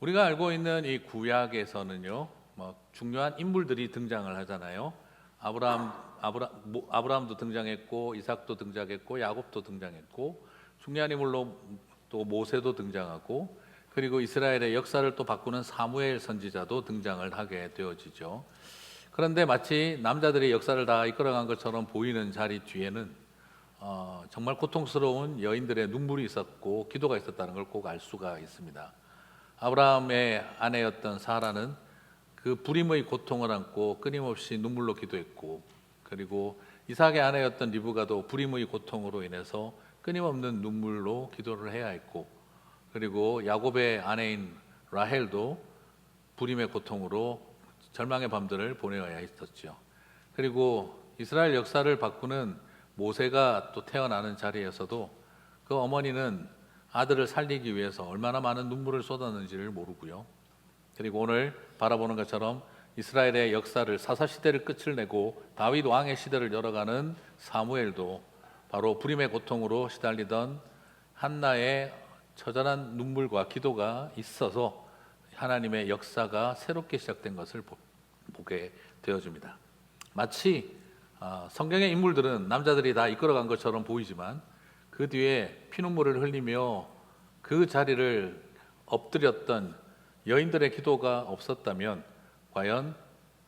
우리가 알고 있는 이 구약에서는요, 중요한 인물들이 등장을 하잖아요. 아브라함도 등장했고, 이삭도 등장했고, 야곱도 등장했고, 중요한 인물로 또 모세도 등장하고, 그리고 이스라엘의 역사를 또 바꾸는 사무엘 선지자도 등장을 하게 되어지죠. 그런데 마치 남자들이 역사를 다 이끌어간 것처럼 보이는 자리 뒤에는 정말 고통스러운 여인들의 눈물이 있었고 기도가 있었다는 걸 꼭 알 수가 있습니다. 아브라함의 아내였던 사라는 그 불임의 고통을 안고 끊임없이 눈물로 기도했고, 그리고 이삭의 아내였던 리브가도 불임의 고통으로 인해서 끊임없는 눈물로 기도를 해야 했고, 그리고 야곱의 아내인 라헬도 불임의 고통으로 절망의 밤들을 보내어야 했었죠. 그리고 이스라엘 역사를 바꾸는 모세가 또 태어나는 자리에서도 그 어머니는 아들을 살리기 위해서 얼마나 많은 눈물을 쏟았는지를 모르고요. 그리고 오늘 바라보는 것처럼 이스라엘의 역사를 사사시대를 끝을 내고 다윗 왕의 시대를 열어가는 사무엘도 바로 불임의 고통으로 시달리던 한나의 처절한 눈물과 기도가 있어서 하나님의 역사가 새롭게 시작된 것을 보게 되어집니다. 마치 성경의 인물들은 남자들이 다 이끌어간 것처럼 보이지만 그 뒤에 피눈물을 흘리며 그 자리를 엎드렸던 여인들의 기도가 없었다면 과연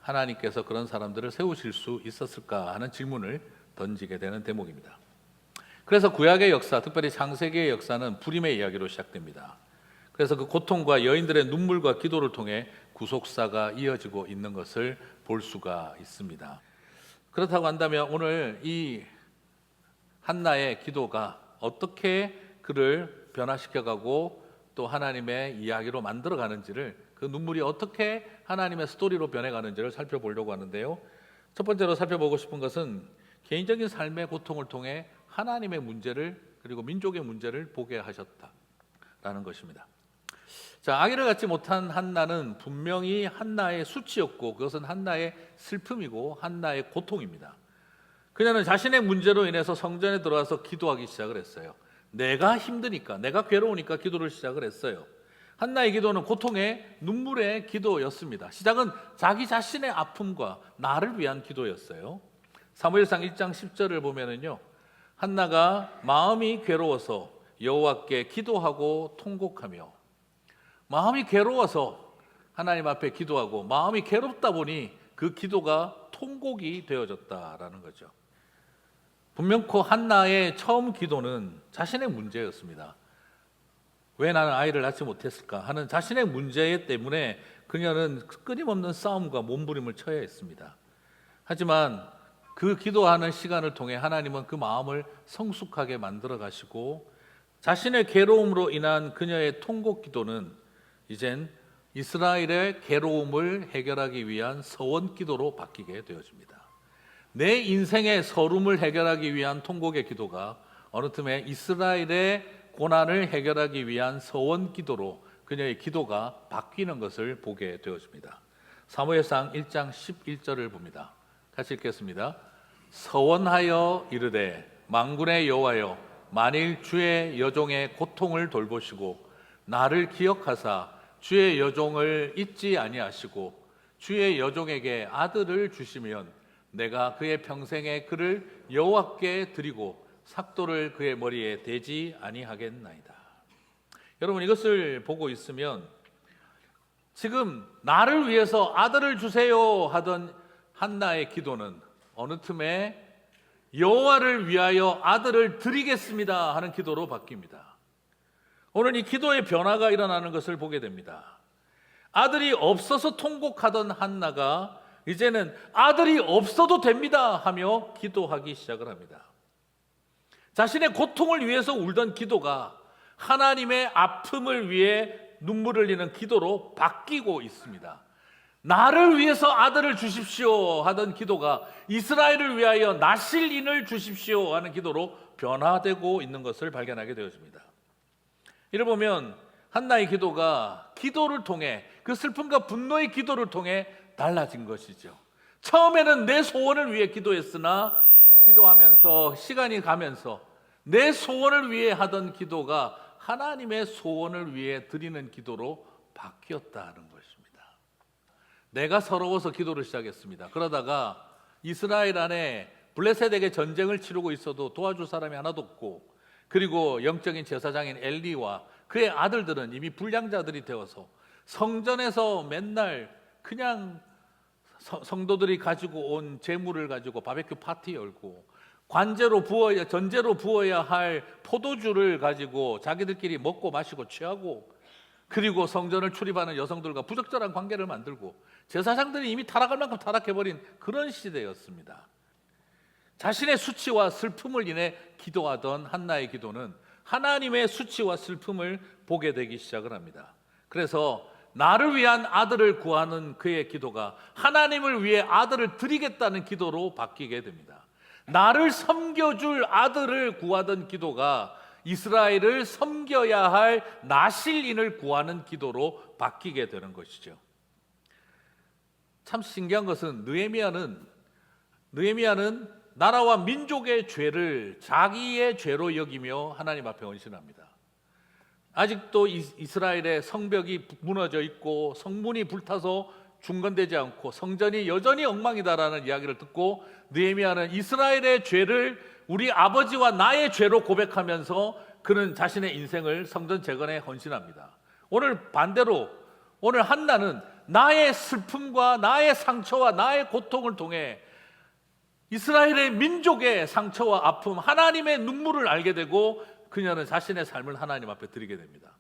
하나님께서 그런 사람들을 세우실 수 있었을까 하는 질문을 던지게 되는 대목입니다. 그래서 구약의 역사, 특별히 창세기의 역사는 불임의 이야기로 시작됩니다. 그래서 그 고통과 여인들의 눈물과 기도를 통해 구속사가 이어지고 있는 것을 볼 수가 있습니다. 그렇다고 한다면 오늘 이 한나의 기도가 어떻게 그를 변화시켜가고 또 하나님의 이야기로 만들어가는지를, 그 눈물이 어떻게 하나님의 스토리로 변해가는지를 살펴보려고 하는데요. 첫 번째로 살펴보고 싶은 것은 개인적인 삶의 고통을 통해 하나님의 문제를, 그리고 민족의 문제를 보게 하셨다라는 것입니다. 자, 아기를 갖지 못한 한나는 분명히 한나의 수치였고 그것은 한나의 슬픔이고 한나의 고통입니다. 그녀는 자신의 문제로 인해서 성전에 들어와서 기도하기 시작을 했어요. 내가 힘드니까, 내가 괴로우니까 기도를 시작을 했어요. 한나의 기도는 고통의 눈물의 기도였습니다. 시작은 자기 자신의 아픔과 나를 위한 기도였어요. 사무엘상 1장 10절을 보면은요, 한나가 마음이 괴로워서 여호와께 기도하고 통곡하며, 마음이 괴로워서 하나님 앞에 기도하고 마음이 괴롭다 보니 그 기도가 통곡이 되어졌다라는 거죠. 분명코 한나의 처음 기도는 자신의 문제였습니다. 왜 나는 아이를 낳지 못했을까 하는 자신의 문제 때문에 그녀는 끊임없는 싸움과 몸부림을 쳐야 했습니다. 하지만 그 기도하는 시간을 통해 하나님은 그 마음을 성숙하게 만들어 가시고 자신의 괴로움으로 인한 그녀의 통곡 기도는 이젠 이스라엘의 괴로움을 해결하기 위한 서원 기도로 바뀌게 되어집니다. 내 인생의 서름을 해결하기 위한 통곡의 기도가 어느 틈에 이스라엘의 고난을 해결하기 위한 서원 기도로 그녀의 기도가 바뀌는 것을 보게 되어집니다. 사무엘상 1장 11절을 봅니다. 같이 읽겠습니다. 서원하여 이르되 만군의 여호와여, 만일 주의 여종의 고통을 돌보시고 나를 기억하사 주의 여종을 잊지 아니하시고 주의 여종에게 아들을 주시면 내가 그의 평생에 그를 여호와께 드리고 삭도를 그의 머리에 대지 아니하겠나이다. 여러분, 이것을 보고 있으면 지금 나를 위해서 아들을 주세요 하던 한나의 기도는 어느 틈에 여호와를 위하여 아들을 드리겠습니다 하는 기도로 바뀝니다. 오늘 이 기도의 변화가 일어나는 것을 보게 됩니다. 아들이 없어서 통곡하던 한나가 이제는 아들이 없어도 됩니다 하며 기도하기 시작을 합니다. 자신의 고통을 위해서 울던 기도가 하나님의 아픔을 위해 눈물 흘리는 기도로 바뀌고 있습니다. 나를 위해서 아들을 주십시오 하던 기도가 이스라엘을 위하여 나실인을 주십시오 하는 기도로 변화되고 있는 것을 발견하게 되어집니다. 이를 보면 한나의 기도가 기도를 통해, 그 슬픔과 분노의 기도를 통해 달라진 것이죠. 처음에는 내 소원을 위해 기도했으나 기도하면서 시간이 가면서 내 소원을 위해 하던 기도가 하나님의 소원을 위해 드리는 기도로 바뀌었다는 것입니다. 내가 서러워서 기도를 시작했습니다. 그러다가 이스라엘 안에 블레셋에게 전쟁을 치르고 있어도 도와줄 사람이 하나도 없고, 그리고 영적인 제사장인 엘리와 그의 아들들은 이미 불량자들이 되어서 성전에서 맨날 그냥 성도들이 가지고 온 재물을 가지고 바베큐 파티 열고, 전제로 부어야 할 포도주를 가지고 자기들끼리 먹고 마시고 취하고, 그리고 성전을 출입하는 여성들과 부적절한 관계를 만들고, 제사장들이 이미 타락할 만큼 타락해버린 그런 시대였습니다. 자신의 수치와 슬픔을 인해 기도하던 한나의 기도는 하나님의 수치와 슬픔을 보게 되기 시작을 합니다. 그래서 나를 위한 아들을 구하는 그의 기도가 하나님을 위해 아들을 드리겠다는 기도로 바뀌게 됩니다. 나를 섬겨줄 아들을 구하던 기도가 이스라엘을 섬겨야 할 나실인을 구하는 기도로 바뀌게 되는 것이죠. 참 신기한 것은 느헤미야는 나라와 민족의 죄를 자기의 죄로 여기며 하나님 앞에 헌신합니다. 아직도 이스라엘의 성벽이 무너져 있고 성문이 불타서 중건되지 않고 성전이 여전히 엉망이다라는 이야기를 듣고 느헤미야는 이스라엘의 죄를 우리 아버지와 나의 죄로 고백하면서 그는 자신의 인생을 성전 재건에 헌신합니다. 오늘 반대로 오늘 한나는 나의 슬픔과 나의 상처와 나의 고통을 통해 이스라엘의 민족의 상처와 아픔, 하나님의 눈물을 알게 되고 그녀는 자신의 삶을 하나님 앞에 드리게 됩니다.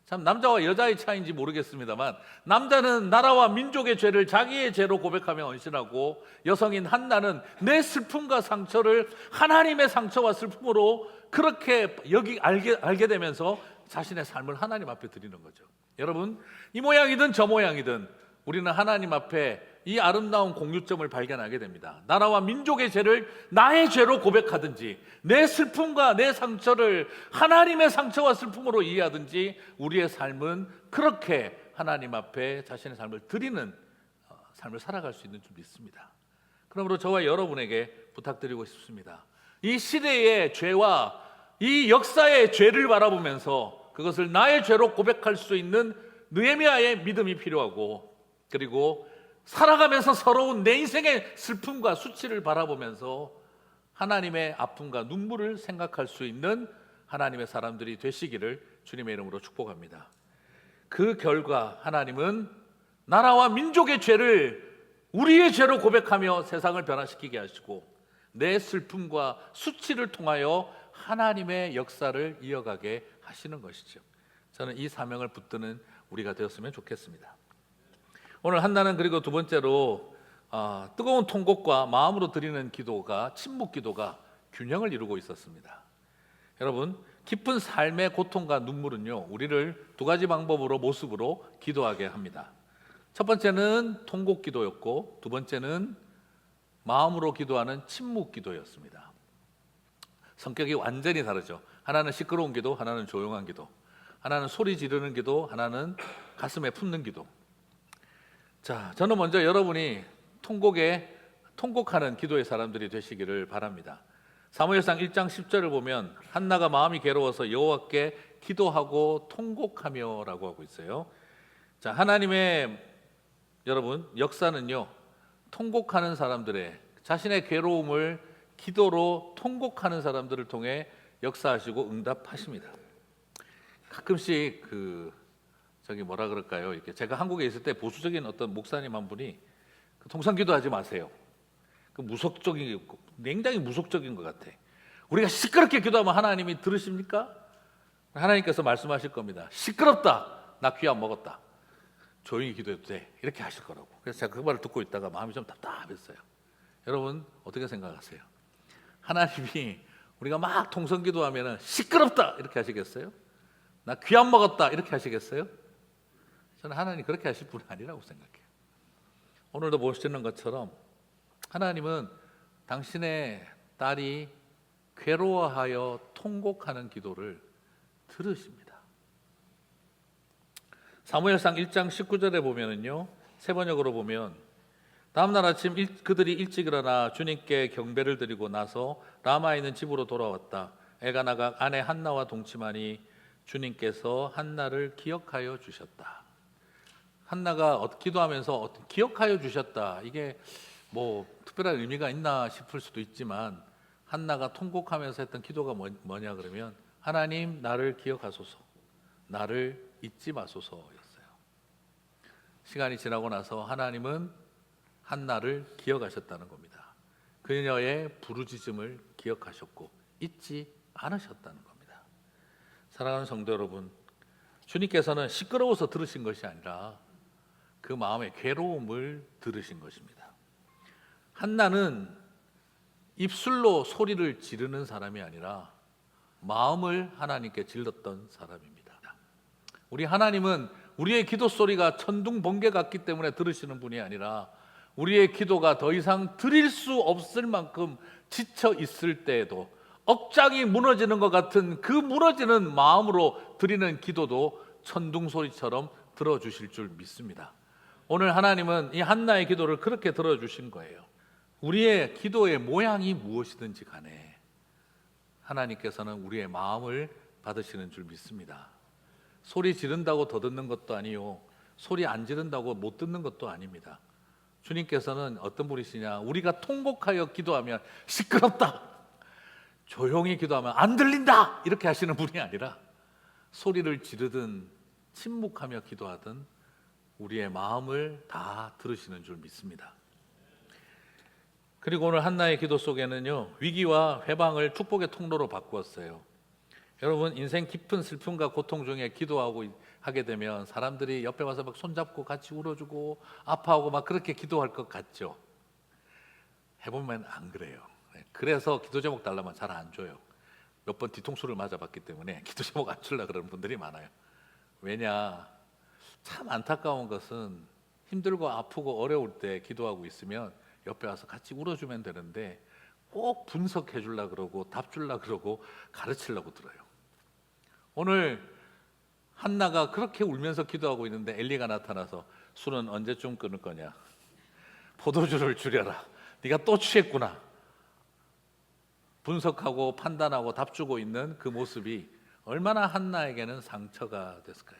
참 남자와 여자의 차이인지 모르겠습니다만, 남자는 나라와 민족의 죄를 자기의 죄로 고백하며 헌신하고, 여성인 한나는 내 슬픔과 상처를 하나님의 상처와 슬픔으로 그렇게 알게 되면서 자신의 삶을 하나님 앞에 드리는 거죠. 여러분, 이 모양이든 저 모양이든 우리는 하나님 앞에 이 아름다운 공유점을 발견하게 됩니다. 나라와 민족의 죄를 나의 죄로 고백하든지, 내 슬픔과 내 상처를 하나님의 상처와 슬픔으로 이해하든지, 우리의 삶은 그렇게 하나님 앞에 자신의 삶을 드리는 삶을 살아갈 수 있는 줄 믿습니다. 그러므로 저와 여러분에게 부탁드리고 싶습니다. 이 시대의 죄와 이 역사의 죄를 바라보면서 그것을 나의 죄로 고백할 수 있는 느헤미야의 믿음이 필요하고, 그리고 살아가면서 서러운 내 인생의 슬픔과 수치를 바라보면서 하나님의 아픔과 눈물을 생각할 수 있는 하나님의 사람들이 되시기를 주님의 이름으로 축복합니다. 그 결과 하나님은 나라와 민족의 죄를 우리의 죄로 고백하며 세상을 변화시키게 하시고, 내 슬픔과 수치를 통하여 하나님의 역사를 이어가게 하시는 것이죠. 저는 이 사명을 붙드는 우리가 되었으면 좋겠습니다. 오늘 한나는 그리고 두 번째로 뜨거운 통곡과 마음으로 드리는 기도가, 침묵 기도가 균형을 이루고 있었습니다. 여러분, 깊은 삶의 고통과 눈물은요, 우리를 두 가지 방법으로, 모습으로 기도하게 합니다. 첫 번째는 통곡 기도였고, 두 번째는 마음으로 기도하는 침묵 기도였습니다. 성격이 완전히 다르죠. 하나는 시끄러운 기도, 하나는 조용한 기도. 하나는 소리 지르는 기도, 하나는 가슴에 품는 기도. 자, 저는 먼저 여러분이 통곡하는 기도의 사람들이 되시기를 바랍니다. 사무엘상 1장 10절을 보면 한나가 마음이 괴로워서 여호와께 기도하고 통곡하며라고 하고 있어요. 자, 하나님의 여러분 역사는요, 통곡하는 사람들의 자신의 괴로움을 기도로 통곡하는 사람들을 통해 역사하시고 응답하십니다. 가끔씩 뭐라 그럴까요? 이렇게 제가 한국에 있을 때 보수적인 어떤 목사님 한 분이 통성기도하지 마세요. 굉장히 무속적인 것 같아. 우리가 시끄럽게 기도하면 하나님이 들으십니까? 하나님께서 말씀하실 겁니다. 시끄럽다. 나 귀 안 먹었다. 조용히 기도해도 돼. 이렇게 하실 거라고. 그래서 제가 그 말을 듣고 있다가 마음이 좀 답답했어요. 여러분 어떻게 생각하세요? 하나님이 우리가 막 통성기도하면 시끄럽다 이렇게 하시겠어요? 나 귀 안 먹었다 이렇게 하시겠어요? 저는 하나님 그렇게 하실 분이 아니라고 생각해요. 오늘도 보시는 것처럼 하나님은 당신의 딸이 괴로워하여 통곡하는 기도를 들으십니다. 사무엘상 1장 19절에 보면은요, 세 번역으로 보면 다음날 아침 그들이 일찍 일어나 주님께 경배를 드리고 나서 라마에 있는 집으로 돌아왔다. 엘가나가 아내 한나와 동침하니 주님께서 한나를 기억하여 주셨다. 한나가 기도하면서 기억하여 주셨다. 이게 뭐 특별한 의미가 있나 싶을 수도 있지만 한나가 통곡하면서 했던 기도가 뭐냐 그러면 하나님 나를 기억하소서, 나를 잊지 마소서였어요. 시간이 지나고 나서 하나님은 한나를 기억하셨다는 겁니다. 그녀의 부르짖음을 기억하셨고 잊지 않으셨다는 겁니다. 사랑하는 성도 여러분, 주님께서는 시끄러워서 들으신 것이 아니라 그 마음의 괴로움을 들으신 것입니다. 한나는 입술로 소리를 지르는 사람이 아니라 마음을 하나님께 질렀던 사람입니다. 우리 하나님은 우리의 기도 소리가 천둥 번개 같기 때문에 들으시는 분이 아니라 우리의 기도가 더 이상 드릴 수 없을 만큼 지쳐 있을 때에도 억장이 무너지는 것 같은 그 무너지는 마음으로 드리는 기도도 천둥 소리처럼 들어주실 줄 믿습니다. 오늘 하나님은 이 한나의 기도를 그렇게 들어주신 거예요. 우리의 기도의 모양이 무엇이든지 간에 하나님께서는 우리의 마음을 받으시는 줄 믿습니다. 소리 지른다고 더 듣는 것도 아니요, 소리 안 지른다고 못 듣는 것도 아닙니다. 주님께서는 어떤 분이시냐, 우리가 통곡하여 기도하면 시끄럽다, 조용히 기도하면 안 들린다, 이렇게 하시는 분이 아니라 소리를 지르든 침묵하며 기도하든 우리의 마음을 다 들으시는 줄 믿습니다. 그리고 오늘 한나의 기도 속에는요, 위기와 회방을 축복의 통로로 바꾸었어요. 여러분, 인생 깊은 슬픔과 고통 중에 기도하고 하게 되면 사람들이 옆에 와서 막 손잡고 같이 울어주고 아파하고 막 그렇게 기도할 것 같죠. 해보면 안 그래요. 그래서 기도 제목 달라면 잘 안 줘요. 몇 번 뒤통수를 맞아봤기 때문에 기도 제목 안 주려고 그러는 분들이 많아요. 왜냐, 참 안타까운 것은 힘들고 아프고 어려울 때 기도하고 있으면 옆에 와서 같이 울어주면 되는데 꼭 분석해 주려고 그러고 답 주려고 그러고 가르치려고 들어요. 오늘 한나가 그렇게 울면서 기도하고 있는데 엘리가 나타나서 술은 언제쯤 끊을 거냐, 포도주를 줄여라, 네가 또 취했구나, 분석하고 판단하고 답 주고 있는 그 모습이 얼마나 한나에게는 상처가 됐을까요?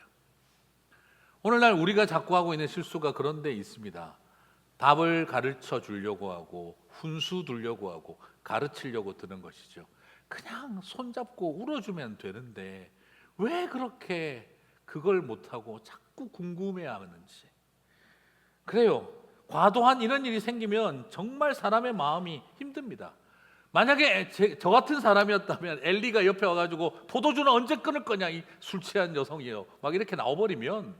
오늘날 우리가 자꾸 하고 있는 실수가 그런 데 있습니다. 답을 가르쳐 주려고 하고 훈수 두려고 하고 가르치려고 드는 것이죠. 그냥 손잡고 울어주면 되는데 왜 그렇게 그걸 못하고 자꾸 궁금해하는지. 그래요, 과도한 이런 일이 생기면 정말 사람의 마음이 힘듭니다. 만약에 저 같은 사람이었다면 엘리가 옆에 와가지고 포도주는 언제 끊을 거냐, 이 술 취한 여성이요, 막 이렇게 나와버리면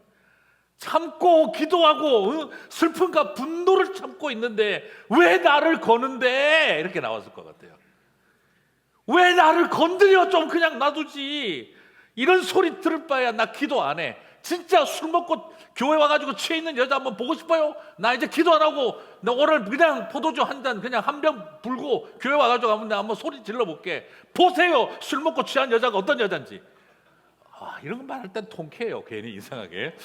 참고 기도하고 슬픔과 분노를 참고 있는데 왜 나를 거는데, 이렇게 나왔을 것 같아요. 왜 나를 건드려, 좀 그냥 놔두지, 이런 소리 들을 바에야 나 기도 안 해. 진짜 술 먹고 교회 와가지고 취해 있는 여자 한번 보고 싶어요? 나 이제 기도 안 하고 나 오늘 그냥 포도주 한 잔 그냥 한 병 불고 교회 와가지고 한번 소리 질러볼게. 보세요, 술 먹고 취한 여자가 어떤 여잔지. 이런 거 말할 땐 통쾌해요, 괜히 이상하게.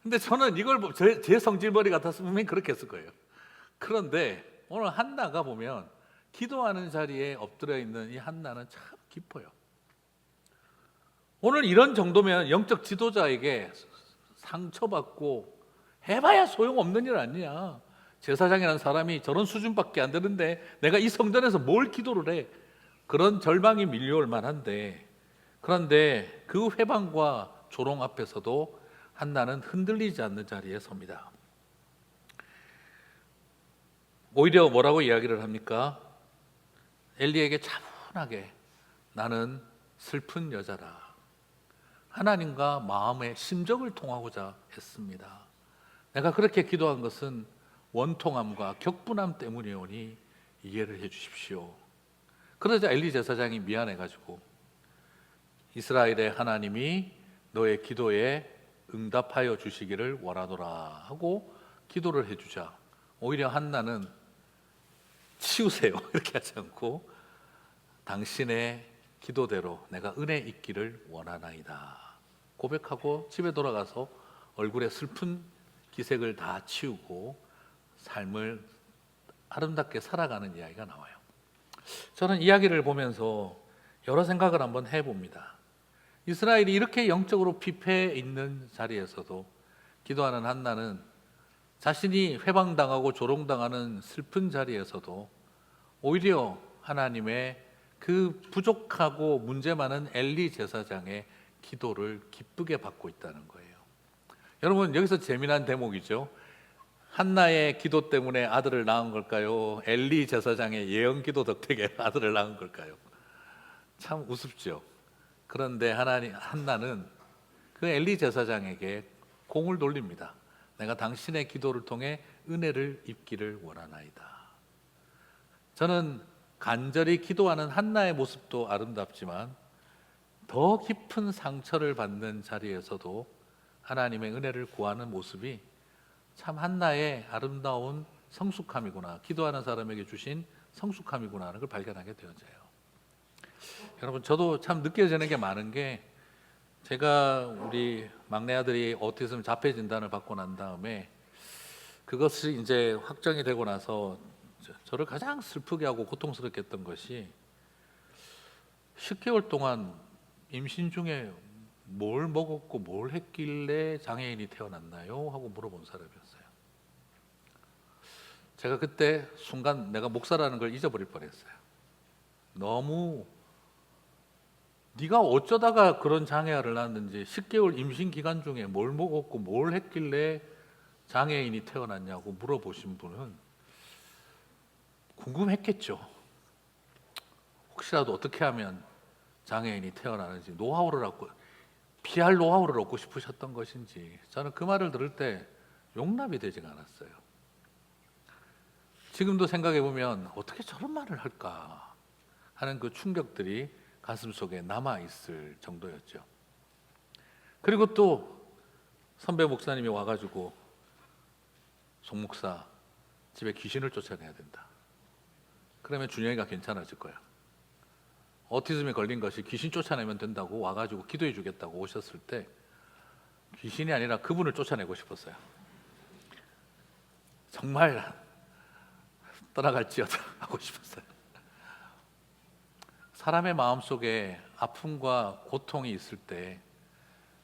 근데 저는 이걸 제 성질머리 같았으면 분명히 그렇게 했을 거예요. 그런데 오늘 한나가 보면 기도하는 자리에 엎드려 있는 이 한나는 참 깊어요. 오늘 이런 정도면 영적 지도자에게 상처받고 해봐야 소용없는 일 아니냐, 제사장이라는 사람이 저런 수준밖에 안 되는데 내가 이 성전에서 뭘 기도를 해, 그런 절망이 밀려올 만한데, 그런데 그 회방과 조롱 앞에서도 한나는 흔들리지 않는 자리에 섭니다. 오히려 뭐라고 이야기를 합니까? 엘리에게 차분하게 나는 슬픈 여자라, 하나님과 마음의 심정을 통하고자 했습니다. 내가 그렇게 기도한 것은 원통함과 격분함 때문이오니 이해를 해 주십시오. 그러자 엘리 제사장이 미안해가지고 이스라엘의 하나님이 너의 기도에 응답하여 주시기를 원하노라 하고 기도를 해주자 오히려 한나는 치우세요 이렇게 하지 않고 당신의 기도대로 내가 은혜 있기를 원하나이다 고백하고 집에 돌아가서 얼굴에 슬픈 기색을 다 치우고 삶을 아름답게 살아가는 이야기가 나와요. 저는 이야기를 보면서 여러 생각을 한번 해봅니다. 이스라엘이 이렇게 영적으로 피폐해 있는 자리에서도 기도하는 한나는 자신이 회방당하고 조롱당하는 슬픈 자리에서도 오히려 하나님의 그 부족하고 문제 많은 엘리 제사장의 기도를 기쁘게 받고 있다는 거예요. 여러분, 여기서 재미난 대목이죠. 한나의 기도 때문에 아들을 낳은 걸까요? 엘리 제사장의 예언 기도 덕택에 아들을 낳은 걸까요? 참 우습죠. 그런데 한나는 그 엘리 제사장에게 공을 돌립니다. 내가 당신의 기도를 통해 은혜를 입기를 원하나이다. 저는 간절히 기도하는 한나의 모습도 아름답지만 더 깊은 상처를 받는 자리에서도 하나님의 은혜를 구하는 모습이 참 한나의 아름다운 성숙함이구나, 기도하는 사람에게 주신 성숙함이구나 하는 걸 발견하게 되어져요. 여러분, 저도 참 느껴지는 게 많은 게, 제가 우리 막내 아들이 오티즘 자폐 진단을 받고 난 다음에 그것이 이제 확정이 되고 나서 저를 가장 슬프게 하고 고통스럽게 했던 것이 10개월 동안 임신 중에 뭘 먹었고 뭘 했길래 장애인이 태어났나요? 하고 물어본 사람이었어요. 제가 그때 순간 내가 목사라는 걸 잊어버릴 뻔했어요. 너무 네가 어쩌다가 그런 장애아를 낳았는지, 10개월 임신 기간 중에 뭘 먹었고 뭘 했길래 장애인이 태어났냐고 물어보신 분은 궁금했겠죠. 혹시라도 어떻게 하면 장애인이 태어나는지 노하우를 얻고, 피할 노하우를 얻고 싶으셨던 것인지, 저는 그 말을 들을 때 용납이 되지가 않았어요. 지금도 생각해 보면 어떻게 저런 말을 할까 하는 그 충격들이 가슴속에 남아있을 정도였죠. 그리고 또 선배 목사님이 와가지고 송 목사, 집에 귀신을 쫓아내야 된다. 그러면 준영이가 괜찮아질 거야. 오티즘에 걸린 것이 귀신 쫓아내면 된다고 와가지고 기도해 주겠다고 오셨을 때 귀신이 아니라 그분을 쫓아내고 싶었어요. 정말 떠나갈지어다 하고 싶었어요. 사람의 마음속에 아픔과 고통이 있을 때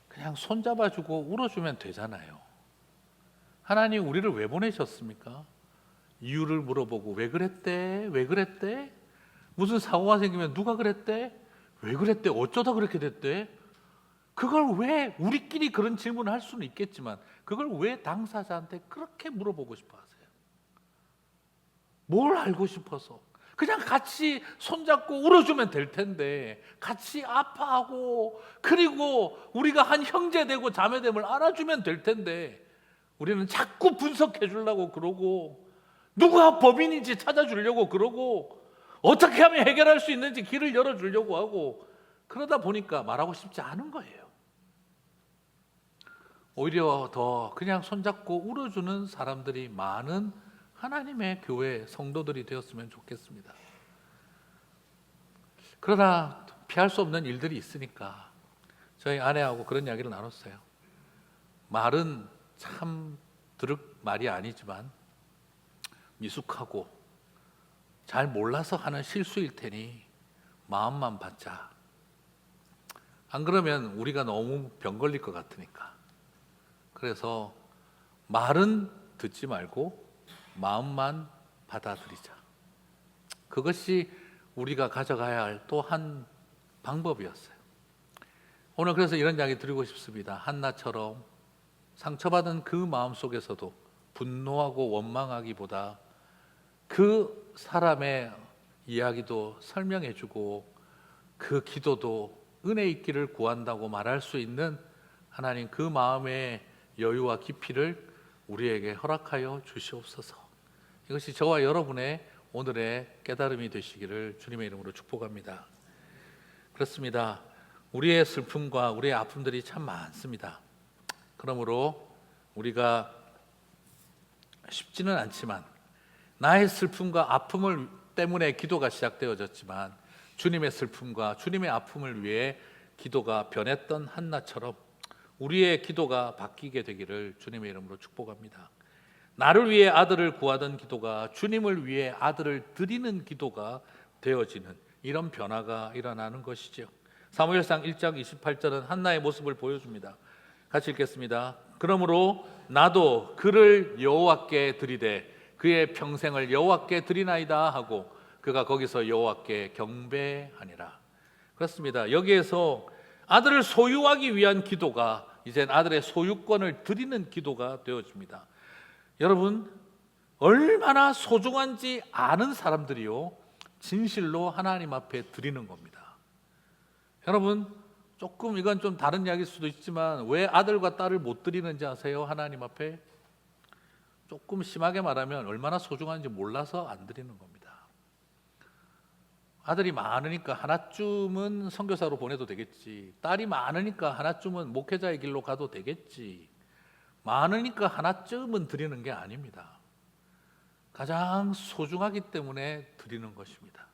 그냥 손잡아주고 울어주면 되잖아요. 하나님 우리를 왜 보내셨습니까? 이유를 물어보고 왜 그랬대? 왜 그랬대? 무슨 사고가 생기면 누가 그랬대? 왜 그랬대? 어쩌다 그렇게 됐대? 그걸 왜, 우리끼리 그런 질문을 할 수는 있겠지만 그걸 왜 당사자한테 그렇게 물어보고 싶어 하세요? 뭘 알고 싶어서? 그냥 같이 손잡고 울어주면 될 텐데, 같이 아파하고 그리고 우리가 한 형제 되고 자매 됨을 알아주면 될 텐데, 우리는 자꾸 분석해 주려고 그러고 누가 범인인지 찾아주려고 그러고 어떻게 하면 해결할 수 있는지 길을 열어주려고 하고, 그러다 보니까 말하고 싶지 않은 거예요. 오히려 더 그냥 손잡고 울어주는 사람들이 많은 하나님의 교회 성도들이 되었으면 좋겠습니다. 그러나 피할 수 없는 일들이 있으니까 저희 아내하고 그런 이야기를 나눴어요. 말은 참 들을 말이 아니지만 미숙하고 잘 몰라서 하는 실수일 테니 마음만 받자. 안 그러면 우리가 너무 병 걸릴 것 같으니까. 그래서 말은 듣지 말고 마음만 받아들이자. 그것이 우리가 가져가야 할 또 한 방법이었어요. 오늘 그래서 이런 이야기 드리고 싶습니다. 한나처럼 상처받은 그 마음 속에서도 분노하고 원망하기보다 그 사람의 이야기도 설명해주고 그 기도도 은혜 있기를 구한다고 말할 수 있는 하나님, 그 마음의 여유와 깊이를 우리에게 허락하여 주시옵소서. 이것이 저와 여러분의 오늘의 깨달음이 되시기를 주님의 이름으로 축복합니다. 그렇습니다. 우리의 슬픔과 우리의 아픔들이 참 많습니다. 그러므로 우리가 쉽지는 않지만, 나의 슬픔과 아픔을 때문에 기도가 시작되어졌지만 주님의 슬픔과 주님의 아픔을 위해 기도가 변했던 한나처럼 우리의 기도가 바뀌게 되기를 주님의 이름으로 축복합니다. 나를 위해 아들을 구하던 기도가 주님을 위해 아들을 드리는 기도가 되어지는 이런 변화가 일어나는 것이죠. 사무엘상 1장 28절은 한나의 모습을 보여줍니다. 같이 읽겠습니다. 그러므로 나도 그를 여호와께 드리되 그의 평생을 여호와께 드리나이다 하고 그가 거기서 여호와께 경배하니라. 그렇습니다. 여기에서 아들을 소유하기 위한 기도가 이젠 아들의 소유권을 드리는 기도가 되어집니다. 여러분, 얼마나 소중한지 아는 사람들이요 진실로 하나님 앞에 드리는 겁니다. 여러분, 조금 이건 좀 다른 이야기일 수도 있지만 왜 아들과 딸을 못 드리는지 아세요? 하나님 앞에 조금 심하게 말하면 얼마나 소중한지 몰라서 안 드리는 겁니다. 아들이 많으니까 하나쯤은 선교사로 보내도 되겠지, 딸이 많으니까 하나쯤은 목회자의 길로 가도 되겠지, 많으니까 하나쯤은 드리는 게 아닙니다. 가장 소중하기 때문에 드리는 것입니다.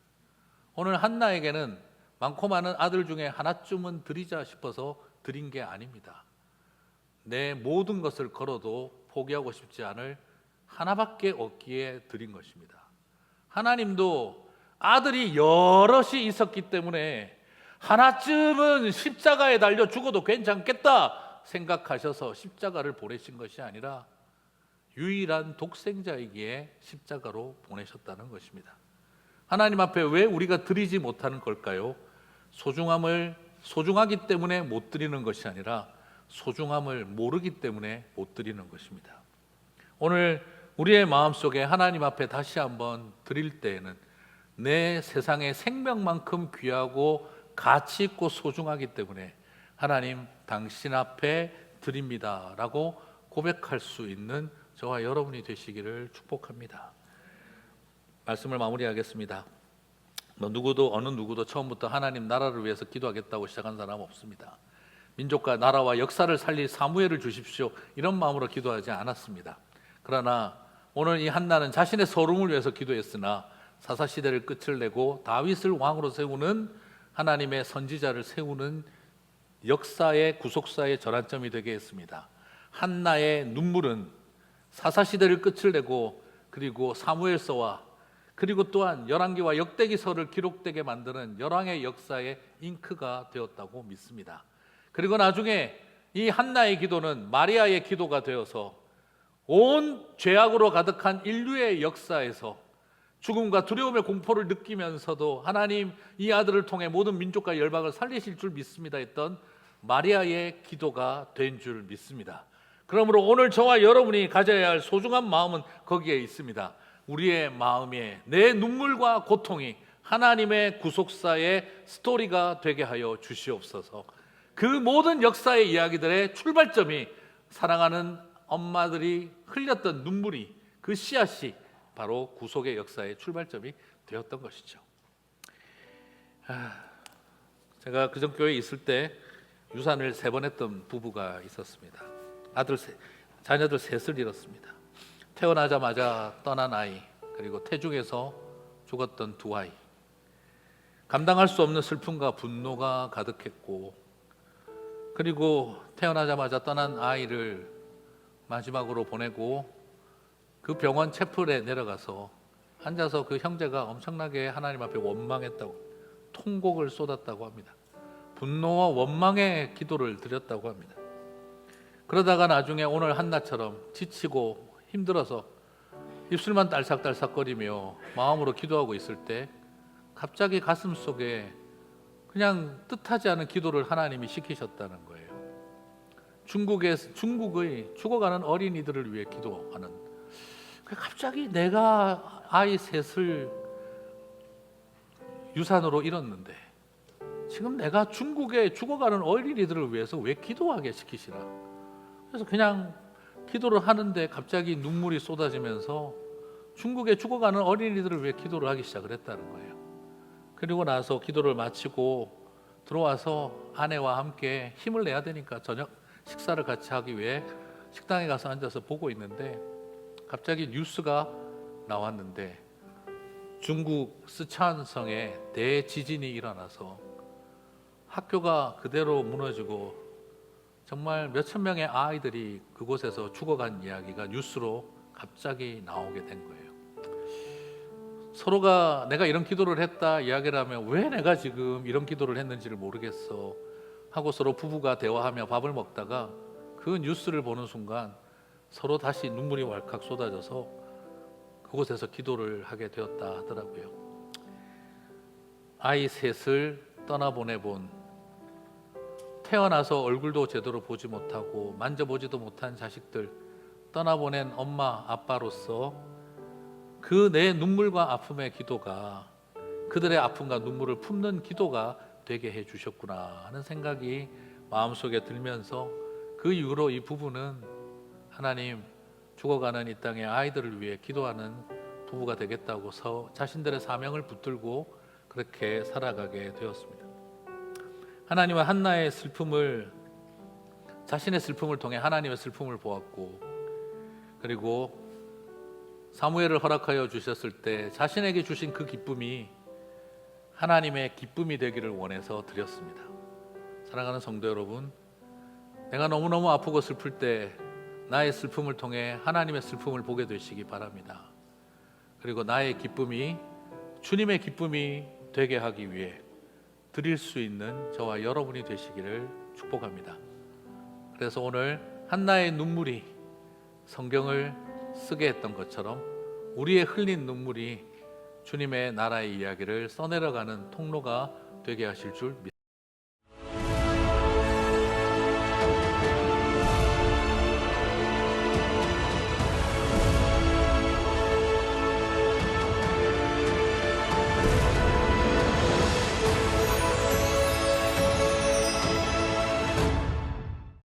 오늘 한나에게는 많고 많은 아들 중에 하나쯤은 드리자 싶어서 드린 게 아닙니다. 내 모든 것을 걸어도 포기하고 싶지 않을 하나밖에 없기에 드린 것입니다. 하나님도 아들이 여럿이 있었기 때문에 하나쯤은 십자가에 달려 죽어도 괜찮겠다 생각하셔서 십자가를 보내신 것이 아니라 유일한 독생자이기에 십자가로 보내셨다는 것입니다. 하나님 앞에 왜 우리가 드리지 못하는 걸까요? 소중하기 때문에 못 드리는 것이 아니라 소중함을 모르기 때문에 못 드리는 것입니다. 오늘 우리의 마음속에 하나님 앞에 다시 한번 드릴 때에는 내 세상의 생명만큼 귀하고 가치 있고 소중하기 때문에 하나님 당신 앞에 드립니다 라고 고백할 수 있는 저와 여러분이 되시기를 축복합니다. 말씀을 마무리하겠습니다. 어느 누구도 처음부터 하나님 나라를 위해서 기도하겠다고 시작한 사람 없습니다. 민족과 나라와 역사를 살릴 사무엘을 주십시오 이런 마음으로 기도하지 않았습니다. 그러나 오늘 이 한나는 자신의 서름을 위해서 기도했으나 사사시대를 끝을 내고 다윗을 왕으로 세우는 하나님의 선지자를 세우는 역사의 구속사의 전환점이 되게 했습니다. 한나의 눈물은 사사시대를 끝을 내고 그리고 사무엘서와 그리고 또한 열왕기와 역대기서를 기록되게 만드는 열왕의 역사의 잉크가 되었다고 믿습니다. 그리고 나중에 이 한나의 기도는 마리아의 기도가 되어서 온 죄악으로 가득한 인류의 역사에서 죽음과 두려움의 공포를 느끼면서도 하나님 이 아들을 통해 모든 민족과 열방을 살리실 줄 믿습니다 했던 마리아의 기도가 된 줄 믿습니다. 그러므로 오늘 저와 여러분이 가져야 할 소중한 마음은 거기에 있습니다. 우리의 마음에 내 눈물과 고통이 하나님의 구속사의 스토리가 되게 하여 주시옵소서. 그 모든 역사의 이야기들의 출발점이 사랑하는 엄마들이 흘렸던 눈물이 그 씨앗이 바로 구속의 역사의 출발점이 되었던 것이죠. 제가 그전 교회에 있을 때 유산을 3번 했던 부부가 있었습니다. 자녀들 셋을 잃었습니다. 태어나자마자 떠난 아이, 그리고 태중에서 죽었던 2아이. 감당할 수 없는 슬픔과 분노가 가득했고, 그리고 태어나자마자 떠난 아이를 마지막으로 보내고 그 병원 채플에 내려가서 앉아서 그 형제가 엄청나게 하나님 앞에 원망했다고, 통곡을 쏟았다고 합니다. 분노와 원망의 기도를 드렸다고 합니다. 그러다가 나중에 오늘 한나처럼 지치고 힘들어서 입술만 딸싹딸싹거리며 마음으로 기도하고 있을 때 갑자기 가슴 속에 그냥 뜻하지 않은 기도를 하나님이 시키셨다는 거예요. 중국의 죽어가는 어린이들을 위해 기도하는, 갑자기 내가 아이 셋을 유산으로 잃었는데 지금 내가 중국의 죽어가는 어린이들을 위해서 왜 기도하게 시키시나. 그래서 그냥 기도를 하는데 갑자기 눈물이 쏟아지면서 중국의 죽어가는 어린이들을 위해 기도를 하기 시작을 했다는 거예요. 그리고 나서 기도를 마치고 들어와서 아내와 함께 힘을 내야 되니까 저녁 식사를 같이 하기 위해 식당에 가서 앉아서 보고 있는데 갑자기 뉴스가 나왔는데 중국 스촨성에 대지진이 일어나서 학교가 그대로 무너지고 정말 몇천 명의 아이들이 그곳에서 죽어간 이야기가 뉴스로 갑자기 나오게 된 거예요. 서로가 내가 이런 기도를 했다 이야기를 하면 왜 내가 지금 이런 기도를 했는지를 모르겠어 하고 서로 부부가 대화하며 밥을 먹다가 그 뉴스를 보는 순간 서로 다시 눈물이 왈칵 쏟아져서 그곳에서 기도를 하게 되었다 하더라고요. 아이 셋을 떠나보내본, 태어나서 얼굴도 제대로 보지 못하고 만져보지도 못한 자식들 떠나보낸 엄마 아빠로서 그 내 눈물과 아픔의 기도가 그들의 아픔과 눈물을 품는 기도가 되게 해주셨구나 하는 생각이 마음속에 들면서 그 이후로 이 부부는 하나님, 죽어가는 이 땅의 아이들을 위해 기도하는 부부가 되겠다고 자신들의 사명을 붙들고 그렇게 살아가게 되었습니다. 하나님은 한나의 슬픔을, 자신의 슬픔을 통해 하나님의 슬픔을 보았고, 그리고 사무엘을 허락하여 주셨을 때 자신에게 주신 그 기쁨이 하나님의 기쁨이 되기를 원해서 드렸습니다. 사랑하는 성도 여러분, 내가 너무너무 아프고 슬플 때 나의 슬픔을 통해 하나님의 슬픔을 보게 되시기 바랍니다. 그리고 나의 기쁨이 주님의 기쁨이 되게 하기 위해 드릴 수 있는 저와 여러분이 되시기를 축복합니다. 그래서 오늘 한나의 눈물이 성경을 쓰게 했던 것처럼 우리의 흘린 눈물이 주님의 나라의 이야기를 써내려가는 통로가 되게 하실 줄 믿습니다.